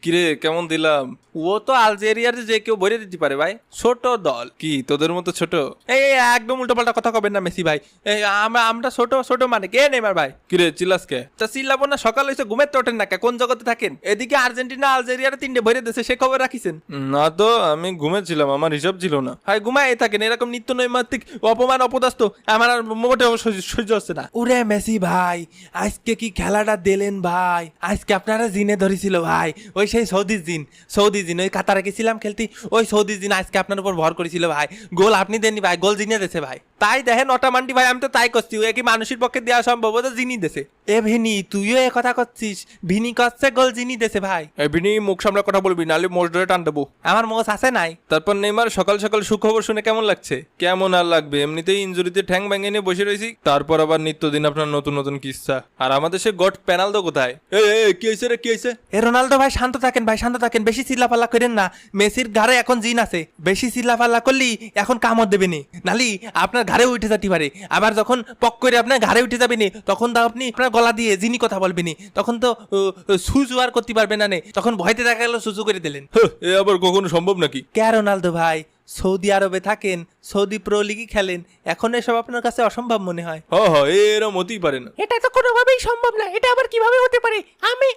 কিরে কেমন দিলাম? ও তো আলজেরিয়ার যে কেউ ভরে দিতে পারে ভাই, ছোট দল। কি তোদের মতো ছোট? এই একদম উল্টোপাল্টা কথা কবেন না মেসি ভাই। আমরা ছোট ছোট মানে কে নেইমার ভাই? কিরে চিল্লাস কে? তা চিল্লাবো না, সকাল হয়েছে ঘুমের তো ওঠেন না কে? কোন জগতে থাকেন? এদিকে আর্জেন্টিনা আলজেরিয়ার 3টে ভরে দিয়েছে, সে খবর রাখিছেন? না তো, আমি ঘুমেছিলাম, আমার হিসাব ছিল না। হাই ঘুমায় থাকেন, এরকম নিত্য নৈমিত্তিক অপমান অপদস্থ আমার আর মোটেও সহ্য হচ্ছে না। ওরে মেসি ভাই, আজকে কি খেলাটা দিলেন ভাই? আজকে আপনারা জিনে ধরেছিল ভাই, ওই সেই সৌদি জিন ওই কাতারে গেছিলাম খেলতে, ওই সৌদি জিন আজকে আপনার উপর ভর করেছিল ভাই। গোল আপনি দেননি ভাই, গোল জিনে দেছে ভাই। তাই দেখেন অটামান্ডি ভাই, আমি তো তাই করছি, ও কি মানুষের পক্ষে দেওয়া সম্ভব? ও তো জিনি দেছে। এ ভিনি, তুইও এ কথা করছিস? ভিনি করছে গোল জিনি দেছে ভাই। এবিনি মুখ সামলা কথা বলবি, নাহলে মোষ ধরে টান দেবো। আমার মোষ আছে নাই। তারপর নেইমার সকাল সকাল সুখবর শুনে কেমন লাগছে? কেমন আর লাগবে, এমনিতেই ইনজুরিতে ঠ্যাং ভেঙে নিয়ে বসে রয়েছি, তারপর আবার নিত্যদিন আপনার নতুন নতুন কিস্সা। আর আমাদের সে গট পেনাল্ডো কোথায়? কি হয়েছে রে, কি হয়েছে? এ রোনালদো ভাই শান্ত থাকেন ভাই, শান্ত থাকেন, বেশি চিল্লাপাল্লা করেন না। মেসির ঘাড়ে এখন জিন আছে, বেশি চিল্লাপাল্লা করলি এখন কামড় দেবে নি, নালি আপনার ঘাড়ে উঠে যেতে পারে। আবার যখন পক করে আপনার ঘাড়ে উঠে যাবে নি, তখন তো আপনি আপনার গলা দিয়ে জিনি কথা বলবেন নি, তখন তো সুজু আর করতে পারবে না নে, তখন ভয়তে দেখা গেল সুজু করে দিলেন। এ আবার কখনো সম্ভব নাকি? কে রোনালদো ভাই, সৌদি আরবে থাকেন, সৌদি প্রো লিগই খেলেন, এখন এসব আপনার কাছে অসম্ভব মনে হয়? এরম হতেই পারে না। এটা তো কোনোভাবেই সম্ভব না, এটা আবার কিভাবে হতে পারে? আমি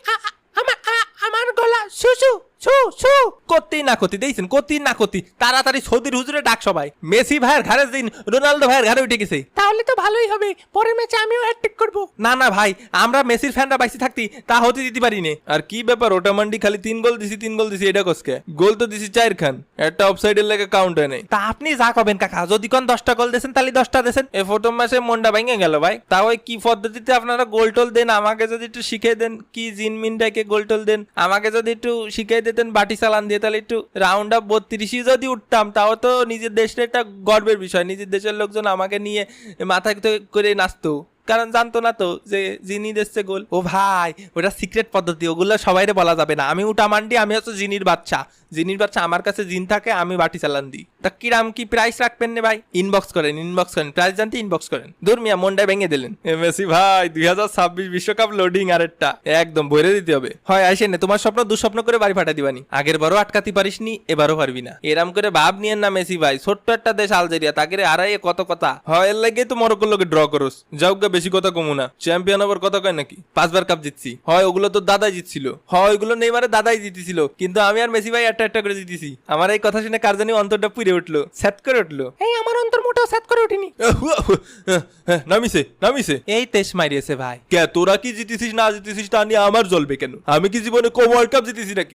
আমার গলা সুসু সু সু করতেই না করতে দেখছেন, করতেই না করতে তাড়াতাড়ি সৌদির হুজুরে ডাক সবাই। মেসি ভাইয়ের ঘাড়ে দিন, রোনালদো ভাইয়ের ঘাড়ে উঠে গেছে। তাহলে তো ভালোই হবে, পরের ম্যাচে আমিও হ্যাটট্রিক করব। না না ভাই, আমরা মেসির ফ্যানরা বাইসে থাকতি তা হতে দিতে পারি নে। আর কি ব্যাপার, ওটামান্ডি খালি 3 গোল দিছি, এটা কসকে? গোল তো দিছি 4 খান, একটা অফসাইডের লেগে কাউন্ট হয় নাই। তা আপনি যা করবেন কাকা, যদি কোন 10টা গোল দেন তাহলে 10টা দেন। এ প্রথম ম্যাচে মনটা ভেঙে গেল ভাই। তাও ওই কি পদ্ধতিতে আপনারা গোল টোল দেন, আমাকে যদি একটু শিখিয়ে দেন। কি জিনমিনটাকে গোল টোল দেন, আমাকে যদি একটু শিখিয়ে দিতেন বাটি চালান দিয়ে, তাহলে একটু রাউন্ড অফ 32 যদি উঠতাম, তাও তো নিজের দেশের একটা গর্বের বিষয়। নিজের দেশের লোকজন আমাকে নিয়ে মাথায় করে নাচতো, কারণ জানতো না তো যে জিনি দিচ্ছে গোল। ও ভাই, ওটা সিক্রেট পদ্ধতি, ওগুলো সবাইরে বলা যাবে না। আমি উটামান্ডি, আমি হচ্ছে জিনির বাচ্চা। আমার কাছে জিন থাকে, আমি বাটি চালান দিই। তা কিরাম কি প্রাইস রাখবেন নে ভাই? ইনবক্স করেন প্রাইস জানতে ইনবক্স করেন। দূর মিয়া, মনটা ভেঙে দিলেন। মেসি ভাই 2026 বিশ্বকাপ লোডিং আরেকটা একদম ভরে দিতে হবে। হয় আইসেন না, তোমার স্বপ্ন দুঃস্বপ্ন করে বাড়ি ফাটা দিবানি। আগের বারও আটকাতে পারিসনি, এবারও পারবি না। এরাম করে ভাব নিয়েন না মেসি ভাই, ছোট্ট একটা দেশ আলজেরিয়া, তাকে আড়াই কত কথা হয়, এর লাগে তো মরক্কোর লোকে ড্র করস। যাও গা, বেশি কথা কমু না। চ্যাম্পিয়ন আবার কথা কয় নাকি? 5বার কাপ জিতছি হয়, ওগুলো তো দাদাই জিতছিল হয়, ওইগুলো নেইমারে দাদাই জিতেছিল, কিন্তু আমি আর মেসি ভাই একটা করে জিতেছি। আমার এই কথা শুনে কার জানি অন্তরটা পুড়ে উঠলো, স্যাত করে উঠলো। এই আমার অন্তর মোটেও সেট করে উঠিনি। নামিছে এই তেজ মারিয়েছে ভাই। কে? তোরা কি জিতেছিস না জিতেছিস তা নিয়ে আমার জ্বলবে কেন? আমি কি জীবনে ওয়ার্ল্ড কাপ জিতেছি নাকি?